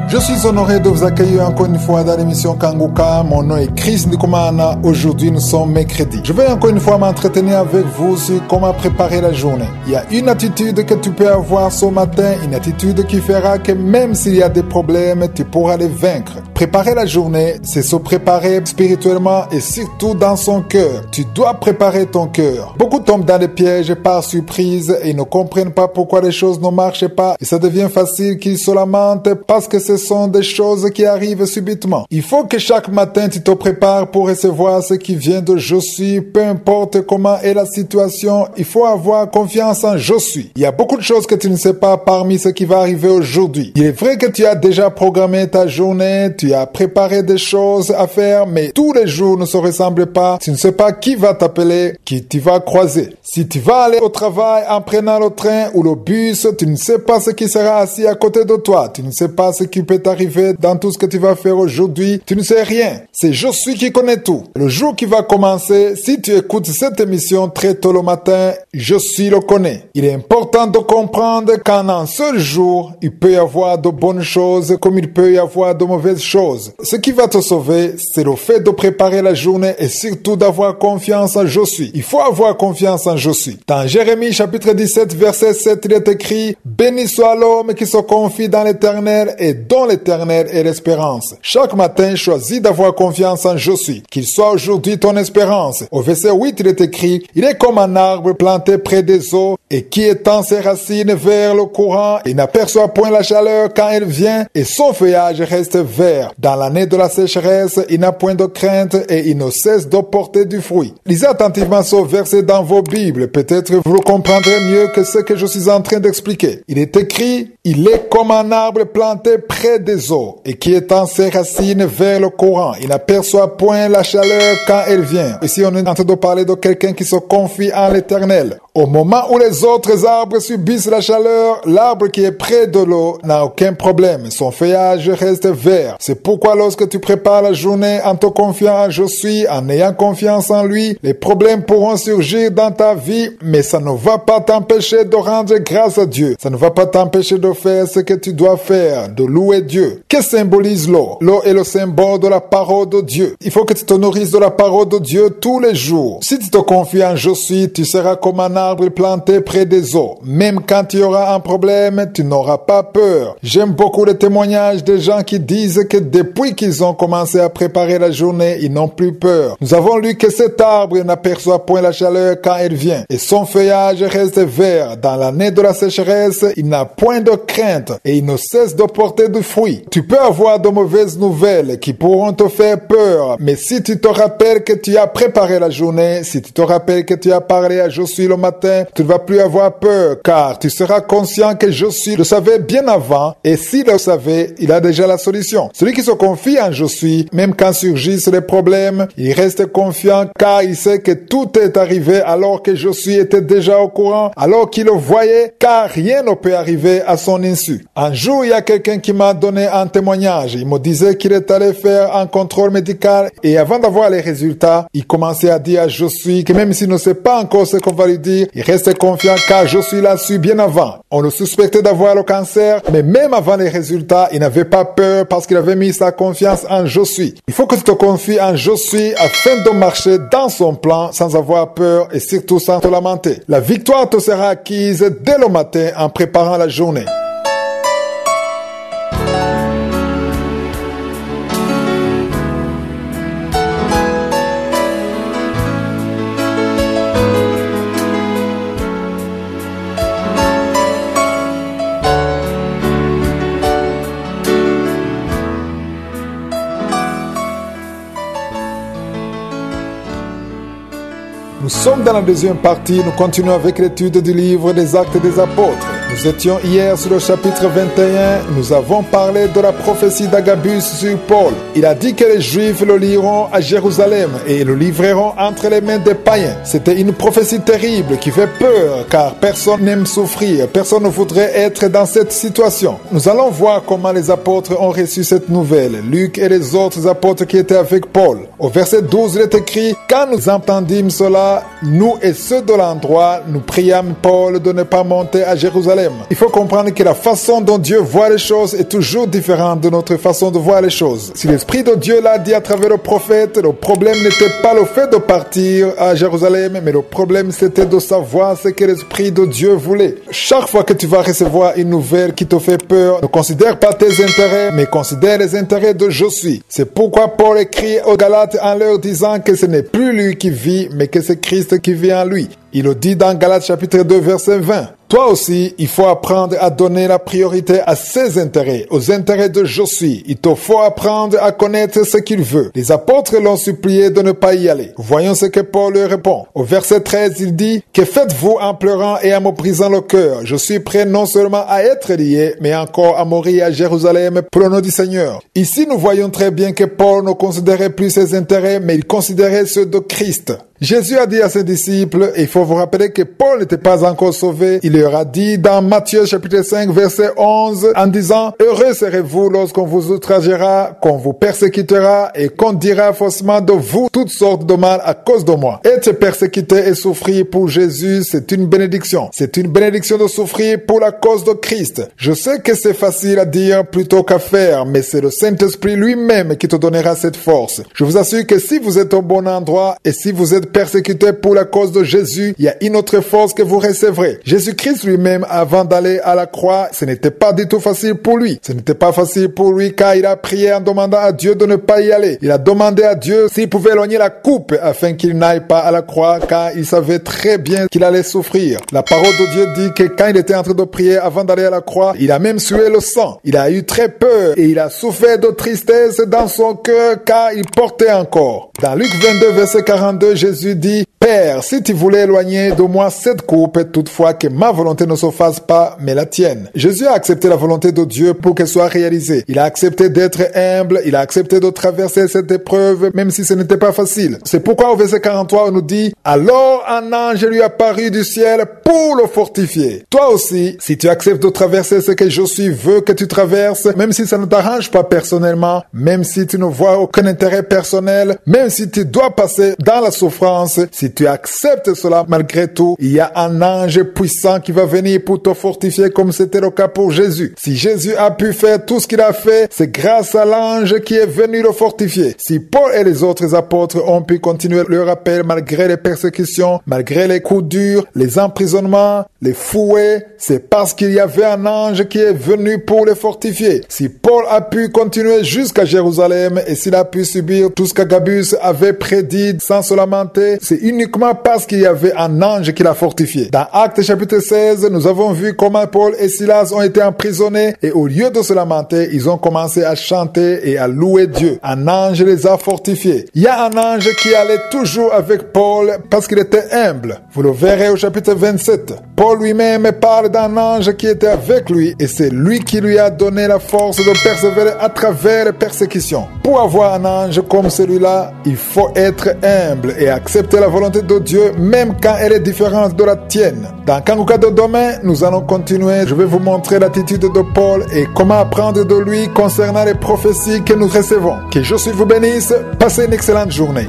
Je suis honoré de vous accueillir encore une fois dans l'émission Kanguka. Mon nom est Chris Ndikumana. Aujourd'hui, nous sommes mercredi. Je vais encore une fois m'entretenir avec vous sur comment préparer la journée. Il y a une attitude que tu peux avoir ce matin, une attitude qui fera que même s'il y a des problèmes, tu pourras les vaincre. Préparer la journée, c'est se préparer spirituellement et surtout dans son cœur. Tu dois préparer ton cœur. Beaucoup tombent dans les pièges par surprise et ne comprennent pas pourquoi les choses ne marchent pas. Et ça devient facile qu'ils se lamentent parce que ce sont des choses qui arrivent subitement. Il faut que chaque matin tu te prépares pour recevoir ce qui vient de je suis, peu importe comment est la situation. Il faut avoir confiance en je suis. Il y a beaucoup de choses que tu ne sais pas parmi ce qui va arriver aujourd'hui. Il est vrai que tu as déjà programmé ta journée, tu as préparé des choses à faire, mais tous les jours ne se ressemblent pas. Tu ne sais pas qui va t'appeler, qui tu vas croiser. Si tu vas aller au travail en prenant le train ou le bus, tu ne sais pas ce qui sera assis à côté de toi. Tu ne sais pas ce qui peut t'arriver dans tout ce que tu vas faire aujourd'hui. Tu ne sais rien. C'est je suis qui connaît tout. Le jour qui va commencer, si tu écoutes cette émission très tôt le matin, je suis le connais. Il est important de comprendre qu'en un seul jour, il peut y avoir de bonnes choses comme il peut y avoir de mauvaises choses. Ce qui va te sauver, c'est le fait de préparer la journée et surtout d'avoir confiance en je suis. Il faut avoir confiance en je suis. Dans Jérémie chapitre 17 verset 7, il est écrit: béni soit l'homme qui se confie dans l'Éternel et dont l'Éternel est l'espérance. Chaque matin, choisis d'avoir confiance en je suis. Qu'il soit aujourd'hui ton espérance. Au verset 8, il est écrit: il est comme un arbre planté près des eaux et qui étend ses racines vers le courant. Il n'aperçoit point la chaleur quand elle vient et son feuillage reste vert. Dans l'année de la sécheresse, il n'a point de crainte et il ne cesse de porter du fruit. Lisez attentivement ce verset dans vos Bibles. Peut-être vous le comprendrez mieux que ce que je suis en train d'expliquer. Il est écrit: il est comme un arbre planté près des eaux et qui étend ses racines vers le courant. Il n'aperçoit point la chaleur quand elle vient. Ici, on est en train de parler de quelqu'un qui se confie en l'Éternel. Au moment où les autres arbres subissent la chaleur, l'arbre qui est près de l'eau n'a aucun problème. Son feuillage reste vert. C'est pourquoi lorsque tu prépares la journée en te confiant en je suis, en ayant confiance en lui, les problèmes pourront surgir dans ta vie, mais ça ne va pas t'empêcher de rendre grâce à Dieu. Ça ne va pas t'empêcher de faire ce que tu dois faire, de louer Dieu. Que symbolise l'eau? L'eau est le symbole de la parole de Dieu. Il faut que tu te nourrisses de la parole de Dieu tous les jours. Si tu te confies en je suis, tu seras comme un arbre planté près des eaux. Même quand tu auras un problème, tu n'auras pas peur. J'aime beaucoup les témoignages des gens qui disent que depuis qu'ils ont commencé à préparer la journée, ils n'ont plus peur. Nous avons lu que cet arbre n'aperçoit point la chaleur quand elle vient et son feuillage reste vert. Dans l'année de la sécheresse, il n'a point de crainte et il ne cesse de porter du fruit. Tu peux avoir de mauvaises nouvelles qui pourront te faire peur, mais si tu te rappelles que tu as préparé la journée, si tu te rappelles que tu as parlé à je suis le matin, tu ne vas plus avoir peur, car tu seras conscient que je suis le savait bien avant, et s'il le savait, il a déjà la solution. Celui qui se confie en je suis, même quand surgissent les problèmes, il reste confiant car il sait que tout est arrivé alors que je suis était déjà au courant, alors qu'il le voyait, car rien ne peut arriver à son insu. Un jour, il y a quelqu'un qui m'a donné un témoignage. Il me disait qu'il est allé faire un contrôle médical et avant d'avoir les résultats, il commençait à dire je suis, que même s'il ne sait pas encore ce qu'on va lui dire, il reste confiant car je suis là su bien avant. On le suspectait d'avoir le cancer, mais même avant les résultats, il n'avait pas peur parce qu'il avait mis sa confiance en je suis. Il faut que tu te confies en je suis afin de marcher dans son plan sans avoir peur et surtout sans te lamenter. La victoire te sera acquise dès le matin en préparant la journée. Nous sommes dans la deuxième partie, nous continuons avec l'étude du livre des Actes des Apôtres. Nous étions hier sur le chapitre 21, nous avons parlé de la prophétie d'Agabus sur Paul. Il a dit que les Juifs le liront à Jérusalem et le livreront entre les mains des païens. C'était une prophétie terrible qui fait peur car personne n'aime souffrir, personne ne voudrait être dans cette situation. Nous allons voir comment les apôtres ont reçu cette nouvelle, Luc et les autres apôtres qui étaient avec Paul. Au verset 12, il est écrit: quand nous entendîmes cela, nous et ceux de l'endroit, nous priâmes Paul de ne pas monter à Jérusalem Jérusalem. Il faut comprendre que la façon dont Dieu voit les choses est toujours différente de notre façon de voir les choses. Si l'Esprit de Dieu l'a dit à travers le prophète, le problème n'était pas le fait de partir à Jérusalem, mais le problème c'était de savoir ce que l'Esprit de Dieu voulait. Chaque fois que tu vas recevoir une nouvelle qui te fait peur, ne considère pas tes intérêts, mais considère les intérêts de Je suis. C'est pourquoi Paul écrit aux Galates en leur disant que ce n'est plus lui qui vit, mais que c'est Christ qui vit en lui. Il le dit dans Galates chapitre 2 verset 20. Toi aussi, il faut apprendre à donner la priorité à ses intérêts, aux intérêts de Je suis. Il te faut apprendre à connaître ce qu'il veut. Les apôtres l'ont supplié de ne pas y aller. Voyons ce que Paul leur répond. Au verset 13, il dit « Que faites-vous en pleurant et en me brisant le cœur? Je suis prêt non seulement à être lié, mais encore à mourir à Jérusalem pour le nom du Seigneur. » Ici, nous voyons très bien que Paul ne considérait plus ses intérêts, mais il considérait ceux de Christ. Jésus a dit à ses disciples, et il faut vous rappeler que Paul n'était pas encore sauvé, il leur a dit dans Matthieu chapitre 5 verset 11 en disant « Heureux serez-vous lorsqu'on vous outragera, qu'on vous persécutera et qu'on dira faussement de vous toutes sortes de mal à cause de moi. » Être persécuté et souffrir pour Jésus, c'est une bénédiction. C'est une bénédiction de souffrir pour la cause de Christ. Je sais que c'est facile à dire plutôt qu'à faire, mais c'est le Saint-Esprit lui-même qui te donnera cette force. Je vous assure que si vous êtes au bon endroit et si vous êtes persécuté pour la cause de Jésus, il y a une autre force que vous recevrez. Jésus-Christ lui-même, avant d'aller à la croix, ce n'était pas du tout facile pour lui. Ce n'était pas facile pour lui car il a prié en demandant à Dieu de ne pas y aller. Il a demandé à Dieu s'il pouvait éloigner la coupe afin qu'il n'aille pas à la croix car il savait très bien qu'il allait souffrir. La parole de Dieu dit que quand il était en train de prier avant d'aller à la croix, il a même sué le sang. Il a eu très peur et il a souffert de tristesse dans son cœur car il portait encore. Dans Luc 22 verset 42, Jésus dit « Père, si tu voulais éloigner de moi cette coupe, toutefois que ma volonté ne se fasse pas, mais la tienne. » Jésus a accepté la volonté de Dieu pour qu'elle soit réalisée. Il a accepté d'être humble, il a accepté de traverser cette épreuve, même si ce n'était pas facile. C'est pourquoi au verset 43, on nous dit « Alors un ange lui apparut du ciel pour le fortifier. » Toi aussi, si tu acceptes de traverser ce que Je suis veut que tu traverses, même si ça ne t'arrange pas personnellement, même si tu ne vois aucun intérêt personnel, même si tu dois passer dans la souffrance, si tu acceptes cela malgré tout, il y a un ange puissant qui va venir pour te fortifier comme c'était le cas pour Jésus. Si Jésus a pu faire tout ce qu'il a fait, c'est grâce à l'ange qui est venu le fortifier. Si Paul et les autres apôtres ont pu continuer leur appel malgré les persécutions, malgré les coups durs, les emprisonnements, les fouets, c'est parce qu'il y avait un ange qui est venu pour les fortifier. Si Paul a pu continuer jusqu'à Jérusalem et s'il a pu subir tout ce qu'Agabus avait prédit sans se lamenter, c'est uniquement parce qu'il y avait un ange qui l'a fortifié. Dans Actes chapitre 16, nous avons vu comment Paul et Silas ont été emprisonnés et au lieu de se lamenter, ils ont commencé à chanter et à louer Dieu. Un ange les a fortifiés. Il y a un ange qui allait toujours avec Paul parce qu'il était humble. Vous le verrez au chapitre 27. Paul lui-même parle d'un ange qui était avec lui et c'est lui qui lui a donné la force de persévérer à travers les persécutions. Pour avoir un ange comme celui-là, il faut être humble et accepter la volonté de Dieu même quand elle est différente de la tienne. Dans Kanguka de demain, nous allons continuer. Je vais vous montrer l'attitude de Paul et comment apprendre de lui concernant les prophéties que nous recevons. Que Je suis vous bénisse. Passez une excellente journée.